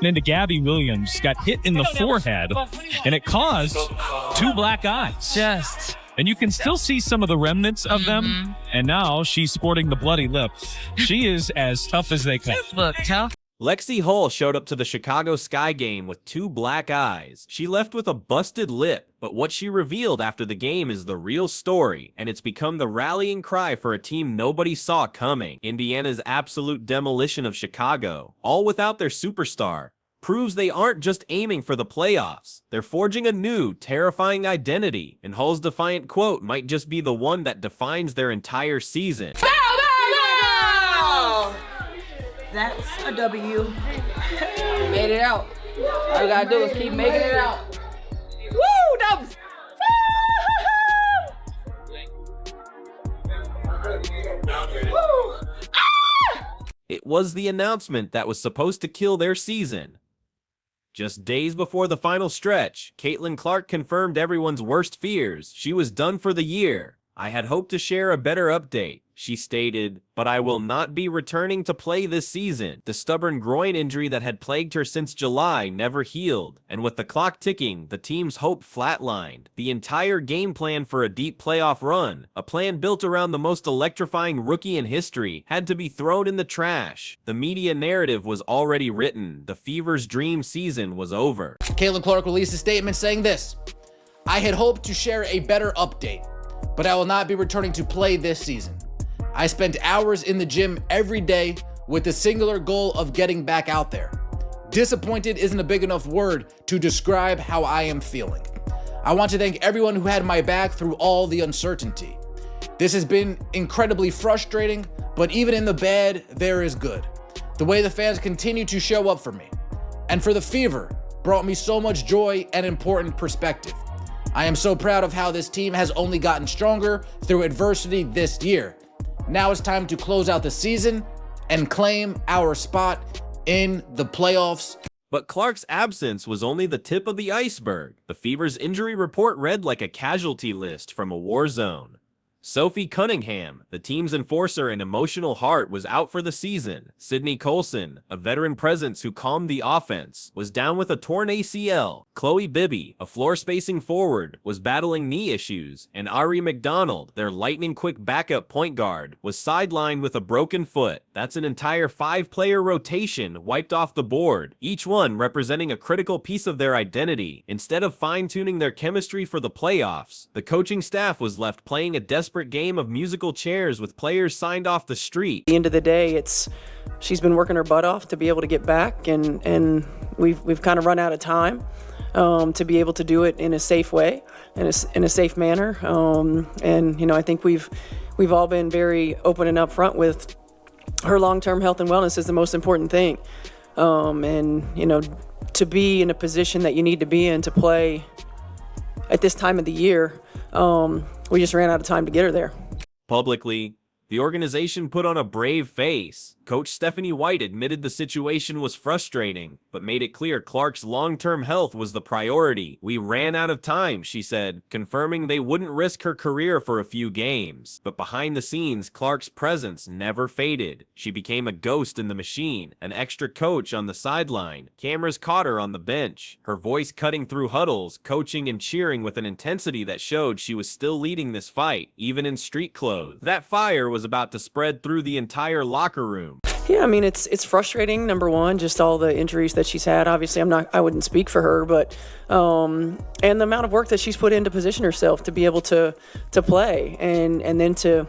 into Gabby Williams, got hit in the forehead, and it caused 2 black eyes. And you can still see some of the remnants of them, and now she's sporting the bloody lip. She is as tough as they come. Look, tough. Lexie Hull showed up to the Chicago Sky game with 2 black eyes. She left with a busted lip, but what she revealed after the game is the real story, and it's become the rallying cry for a team nobody saw coming. Indiana's absolute demolition of Chicago, all without their superstar, proves they aren't just aiming for the playoffs. They're forging a new, terrifying identity, and Hull's defiant quote might just be the one that defines their entire season. That's a W. Made it out. All we gotta do is keep making it out. Woo! Dubs! Woo! It was the announcement that was supposed to kill their season. Just days before the final stretch, Caitlin Clark confirmed everyone's worst fears. She was done for the year. I had hoped to share a better update, she stated, but I will not be returning to play this season. The stubborn groin injury that had plagued her since July never healed, and with the clock ticking, the team's hope flatlined. The entire game plan for a deep playoff run, a plan built around the most electrifying rookie in history, had to be thrown in the trash. The media narrative was already written. The Fever's dream season was over. Caitlin Clark released a statement saying this: I had hoped to share a better update, but I will not be returning to play this season. I spent hours in the gym every day with the singular goal of getting back out there. Disappointed isn't a big enough word to describe how I am feeling. I want to thank everyone who had my back through all the uncertainty. This has been incredibly frustrating, but even in the bad, there is good. The way the fans continue to show up for me and for the Fever brought me so much joy and important perspective. I am so proud of how this team has only gotten stronger through adversity this year. Now it's time to close out the season and claim our spot in the playoffs. But Clark's absence was only the tip of the iceberg. The Fever's injury report read like a casualty list from a war zone. Sophie Cunningham, the team's enforcer and emotional heart, was out for the season. Sydney Colson, a veteran presence who calmed the offense, was down with a torn ACL. Chloe Bibby, a floor-spacing forward, was battling knee issues. And Ari McDonald, their lightning-quick backup point guard, was sidelined with a broken foot. That's an entire 5-player rotation wiped off the board, each one representing a critical piece of their identity. Instead of fine-tuning their chemistry for the playoffs, the coaching staff was left playing a desperate game of musical chairs with players signed off the street. At the end of the day, she's been working her butt off to be able to get back, and we've kind of run out of time to be able to do it in a safe way, in a safe manner. And I think we've all been very open and upfront with her long-term health and wellness is the most important thing. To be in a position that you need to be in to play at this time of the year, we just ran out of time to get her there. Publicly, the organization put on a brave face. Coach Stephanie White admitted the situation was frustrating, but made it clear Clark's long-term health was the priority. We ran out of time, she said, confirming they wouldn't risk her career for a few games. But behind the scenes, Clark's presence never faded. She became a ghost in the machine, an extra coach on the sideline. Cameras caught her on the bench, her voice cutting through huddles, coaching and cheering with an intensity that showed she was still leading this fight, even in street clothes. That fire was about to spread through the entire locker room. Yeah, I mean, it's frustrating, number one, just all the injuries that she's had. Obviously, I wouldn't speak for her, but and the amount of work that she's put in to position herself to be able to play, and then to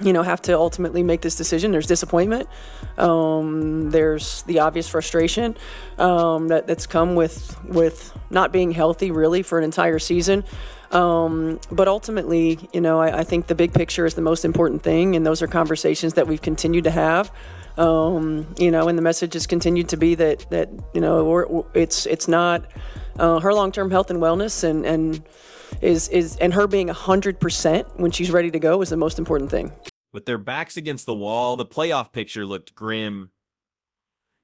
have to ultimately make this decision. There's disappointment. There's the obvious frustration that's come with not being healthy really for an entire season. But ultimately, I think the big picture is the most important thing, and those are conversations that we've continued to have. And the message has continued to be that it's not her long-term health and wellness and her being 100% when she's ready to go is the most important thing. With their backs against the wall, the playoff picture looked grim.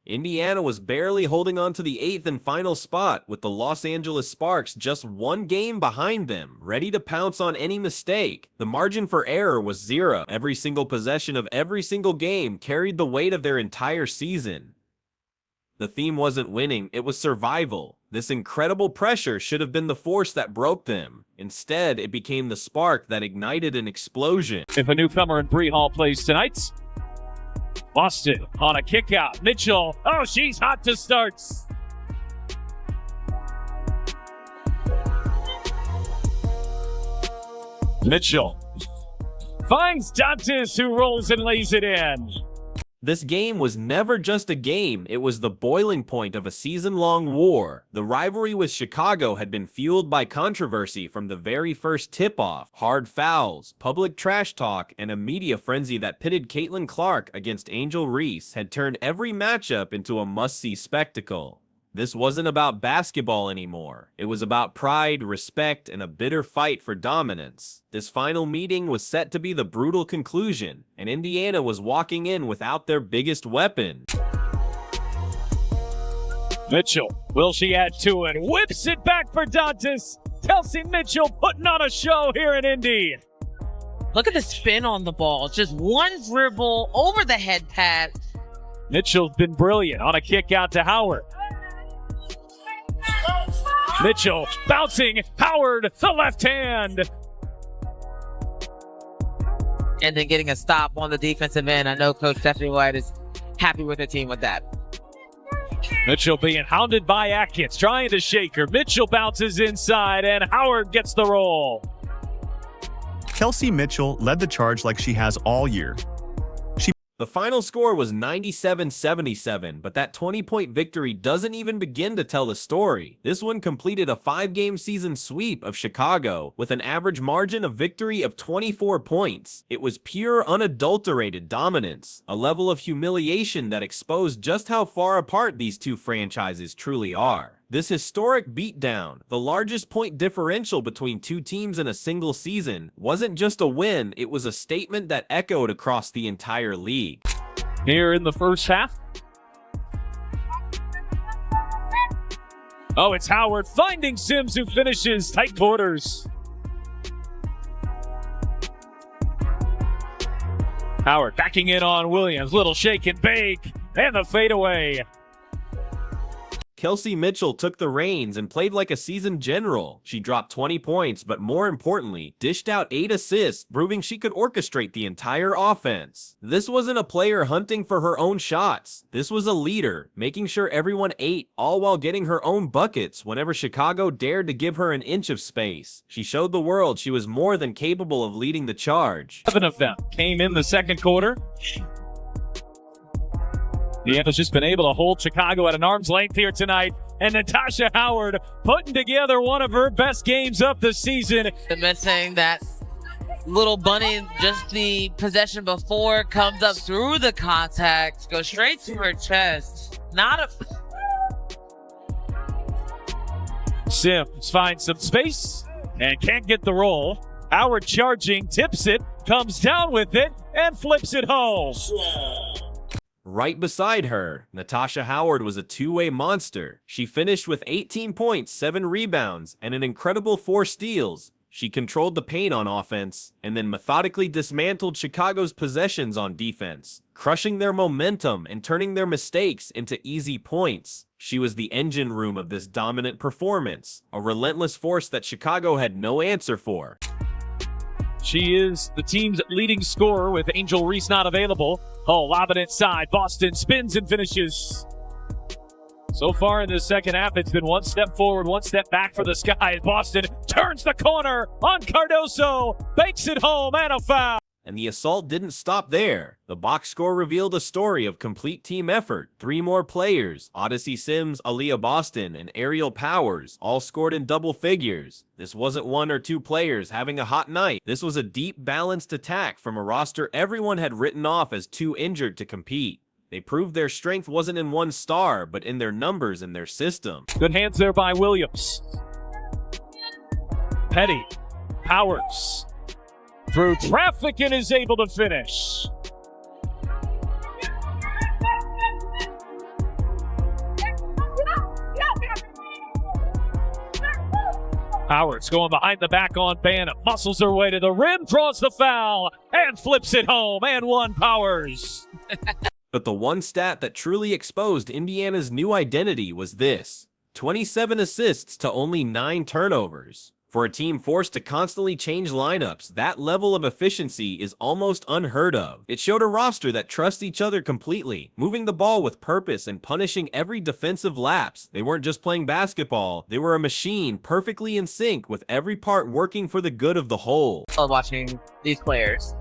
Indiana was barely holding on to the 8th and final spot, with the Los Angeles Sparks just one game behind them, ready to pounce on any mistake. The margin for error was 0. Every single possession of every single game carried the weight of their entire season. The theme wasn't winning, it was survival. This incredible pressure should have been the force that broke them. Instead, it became the spark that ignited an explosion. If a newcomer in Bree Hall plays tonight, Boston on a kick out. Mitchell, oh, she's hot to start. Mitchell finds Dantas, who rolls and lays it in. This game was never just a game, it was the boiling point of a season-long war. The rivalry with Chicago had been fueled by controversy from the very first tip-off, hard fouls, public trash talk, and a media frenzy that pitted Caitlin Clark against Angel Reese had turned every matchup into a must-see spectacle. This wasn't about basketball anymore. It was about pride, respect, and a bitter fight for dominance. This final meeting was set to be the brutal conclusion, and Indiana was walking in without their biggest weapon. Mitchell, will she add to it? Whips it back for Dantas. Kelsey Mitchell putting on a show here in Indy. Look at the spin on the ball. Just one dribble over the head pad. Mitchell's been brilliant on a kick out to Howard. Mitchell bouncing, Howard, the left hand. And then getting a stop on the defensive end. I know Coach Stephanie White is happy with the team with that. Mitchell being hounded by Atkins, trying to shake her. Mitchell bounces inside, and Howard gets the roll. Kelsey Mitchell led the charge like she has all year. The final score was 97-77, but that 20-point victory doesn't even begin to tell the story. This one completed a 5-game season sweep of Chicago with an average margin of victory of 24 points. It was pure, unadulterated dominance, a level of humiliation that exposed just how far apart these two franchises truly are. This historic beatdown, the largest point differential between two teams in a single season, wasn't just a win, it was a statement that echoed across the entire league. Here in the first half. Oh, it's Howard finding Sims, who finishes tight quarters. Howard backing in on Williams, little shake and bake, and the fadeaway. Kelsey Mitchell took the reins and played like a seasoned general. She dropped 20 points, but more importantly, dished out 8 assists, proving she could orchestrate the entire offense. This wasn't a player hunting for her own shots. This was a leader, making sure everyone ate, all while getting her own buckets whenever Chicago dared to give her an inch of space. She showed the world she was more than capable of leading the charge. 7 of them came in the second quarter. Indiana's just been able to hold Chicago at an arm's length here tonight. And Natasha Howard putting together one of her best games of the season. Missing that little bunny, just the possession before, comes up through the contact, goes straight to her chest. Not a... Sims finds some space and can't get the roll. Howard charging, tips it, comes down with it, and flips it home. Right beside her, Natasha Howard was a two-way monster. She finished with 18 points, 7 rebounds, and an incredible 4 steals. She controlled the paint on offense, and then methodically dismantled Chicago's possessions on defense, crushing their momentum and turning their mistakes into easy points. She was the engine room of this dominant performance, a relentless force that Chicago had no answer for. She is the team's leading scorer with Angel Reese not available. Hull lob it inside. Boston spins and finishes. So far in the second half, it's been one step forward, one step back for the Sky. Boston turns the corner on Cardoso, bakes it home, and a foul. And the assault didn't stop there. The box score revealed a story of complete team effort. 3 more players, Odyssey Sims, Aaliyah Boston, and Ariel Powers, all scored in double figures. This wasn't 1 or 2 players having a hot night. This was a deep, balanced attack from a roster everyone had written off as too injured to compete. They proved their strength wasn't in one star, but in their numbers and their system. Good hands there by Williams. Petty, Powers. Through traffic and is able to finish. Howard's going behind the back on Banham. Muscles her way to the rim, draws the foul, and flips it home, and 1 Powers. But the one stat that truly exposed Indiana's new identity was this: 27 assists to only 9 turnovers. For a team forced to constantly change lineups, that level of efficiency is almost unheard of. It showed a roster that trusts each other completely, moving the ball with purpose and punishing every defensive lapse. They weren't just playing basketball, they were a machine perfectly in sync with every part working for the good of the whole. I love watching these players.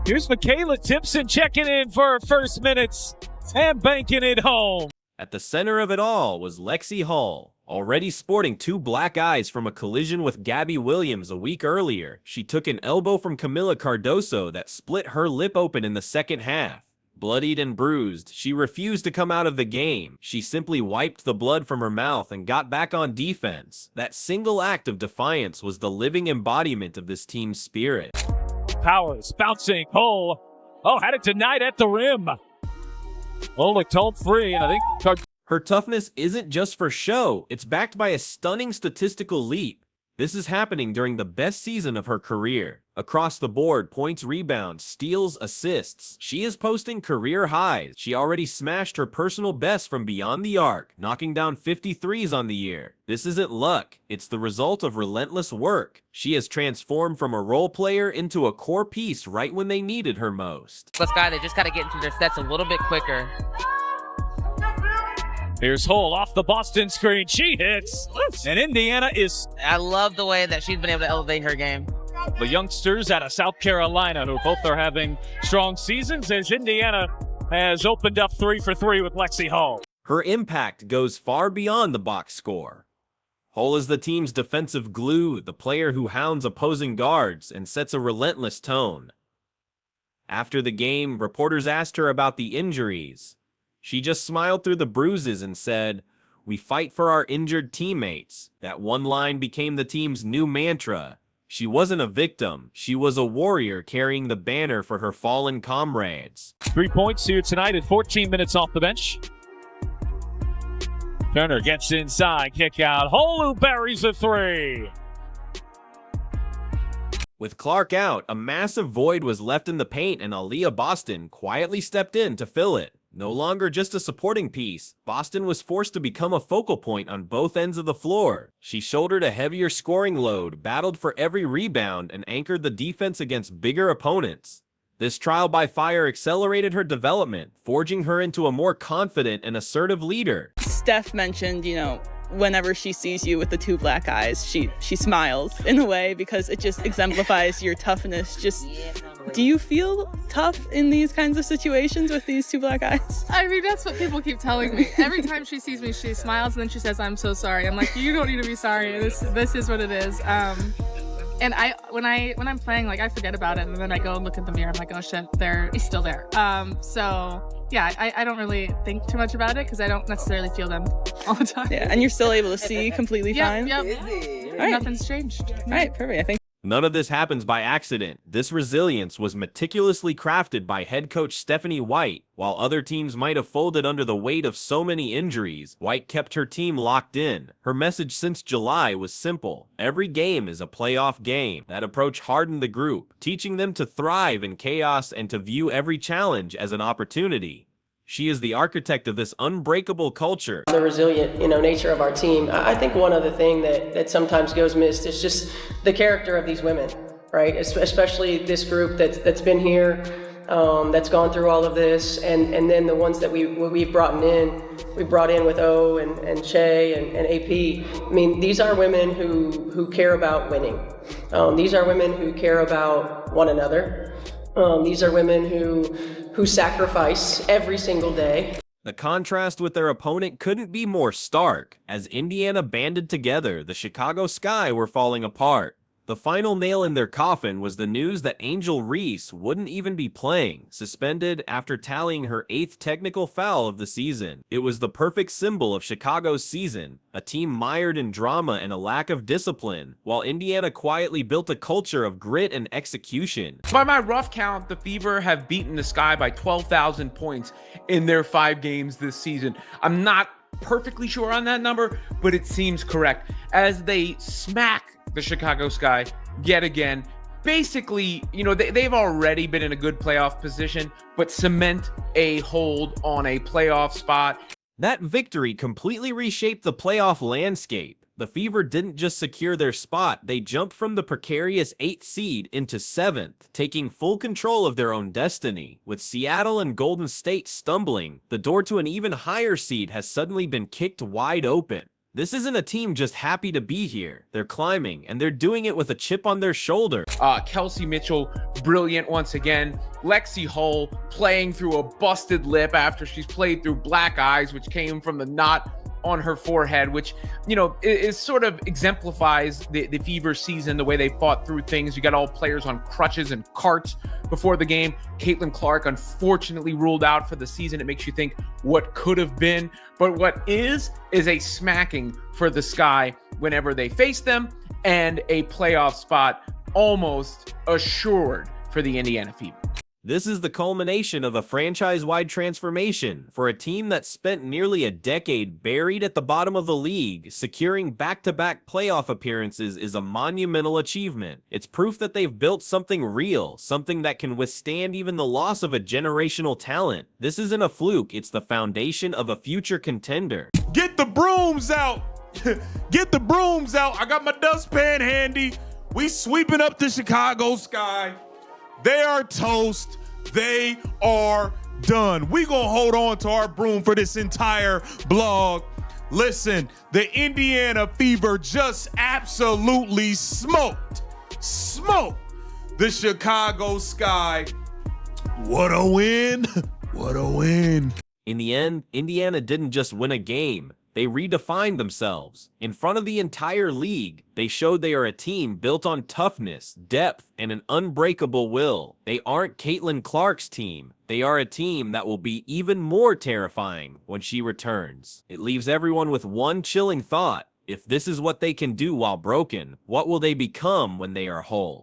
Here's Michaela Timpson checking in for her first minutes and banking it home. At the center of it all was Lexie Hull. Already sporting 2 black eyes from a collision with Gabby Williams a week earlier, she took an elbow from Camila Cardoso that split her lip open in the second half. Bloodied and bruised, she refused to come out of the game. She simply wiped the blood from her mouth and got back on defense. That single act of defiance was the living embodiment of this team's spirit. Powers bouncing. Hull. Oh, had it denied at the rim. Oh, looked home free, and I think her toughness isn't just for show, it's backed by a stunning statistical leap. This is happening during the best season of her career. Across the board, points, rebounds, steals, assists. She is posting career highs. She already smashed her personal best from beyond the arc, knocking down 53s on the year. This isn't luck, it's the result of relentless work. She has transformed from a role player into a core piece right when they needed her most. This guy, they just got to get into their sets a little bit quicker. here's Hull off the Boston screen. She hits, and Indiana is... I love the way that she's been able to elevate her game. The youngsters out of South Carolina, who both are having strong seasons, as Indiana has opened up 3 for 3 with Lexie Hull. Her impact goes far beyond the box score. Hull is the team's defensive glue, the player who hounds opposing guards and sets a relentless tone. After the game, reporters asked her about the injuries. She just smiled through the bruises and said, "We fight for our injured teammates." That one line became the team's new mantra. She wasn't a victim, she was a warrior carrying the banner for her fallen comrades. 3 points here tonight at 14 minutes off the bench. Turner gets inside, kick out. Hull who buries a 3. With Clark out, a massive void was left in the paint and Aaliyah Boston quietly stepped in to fill it. No longer just a supporting piece, Boston was forced to become a focal point on both ends of the floor. She shouldered a heavier scoring load, battled for every rebound, and anchored the defense against bigger opponents. This trial by fire accelerated her development, forging her into a more confident and assertive leader. Steph mentioned, whenever she sees you with the 2 black eyes, she smiles in a way because it just exemplifies your toughness. Do you feel tough in these kinds of situations with these 2 black eyes? I mean, that's what people keep telling me. Every time she sees me, she smiles and then she says, "I'm so sorry." I'm like, "You don't need to be sorry. This is what it is." And when I'm playing, like, I forget about it, and then I go and look at the mirror. I'm like, "Oh shit, he's still there." So yeah, I don't really think too much about it because I don't necessarily feel them all the time. Yeah, and you're still able to see completely fine. Yep. Right. Nothing's changed. All right, perfect. I think. None of this happens by accident. This resilience was meticulously crafted by head coach Stephanie White. While other teams might have folded under the weight of so many injuries, White kept her team locked in. Her message since July was simple: every game is a playoff game. That approach hardened the group, teaching them to thrive in chaos and to view every challenge as an opportunity. She is the architect of this unbreakable culture. The resilient, nature of our team. I think one other thing that sometimes goes missed is just the character of these women, right? Especially this group that's been here, that's gone through all of this, and then the ones that we've brought in with O and Che and AP. I mean, these are women who care about winning. These are women who care about one another. These are women who sacrifice every single day. The contrast with their opponent couldn't be more stark. As Indiana banded together, the Chicago Sky were falling apart. The final nail in their coffin was the news that Angel Reese wouldn't even be playing, suspended after tallying her 8th technical foul of the season. It was the perfect symbol of Chicago's season, a team mired in drama and a lack of discipline, while Indiana quietly built a culture of grit and execution. By my rough count, the Fever have beaten the Sky by 12,000 points in their 5 games this season. I'm not perfectly sure on that number, but it seems correct, as they smack the Chicago Sky yet again. Basically, you know, they've already been in a good playoff position, but cement a hold on a playoff spot. That victory completely reshaped the playoff landscape. The Fever didn't just secure their spot, they jumped from the precarious 8th seed into 7th, taking full control of their own destiny. With Seattle and Golden State stumbling, the door to an even higher seed has suddenly been kicked wide open. This isn't a team just happy to be here. They're climbing, and they're doing it with a chip on their shoulder. Kelsey Mitchell, brilliant once again. Lexie Hull playing through a busted lip after she's played through black eyes, which came from the knot on her forehead, which, you know, is sort of exemplifies the Fever season, the way they fought through things. You got all players on crutches and carts before the game. Caitlin Clark unfortunately ruled out for the season. It makes you think what could have been, but what is a smacking for the Sky whenever they face them, and a playoff spot almost assured for the Indiana Fever. This is the culmination of a franchise-wide transformation. For a team that spent nearly a decade buried at the bottom of the league, securing back-to-back playoff appearances is a monumental achievement. It's proof that they've built something real, something that can withstand even the loss of a generational talent. This isn't a fluke, it's the foundation of a future contender. Get the brooms out! Get the brooms out! I got my dustpan handy. We sweeping up the Chicago Sky. They are toast. They are done. We gonna hold on to our broom for this entire blog. Listen, the Indiana Fever just absolutely smoked the Chicago Sky. What a win. What a win. In the end, Indiana didn't just win a game. They redefined themselves. In front of the entire league, they showed they are a team built on toughness, depth, and an unbreakable will. They aren't Caitlin Clark's team. They are a team that will be even more terrifying when she returns. It leaves everyone with one chilling thought. If this is what they can do while broken, what will they become when they are whole?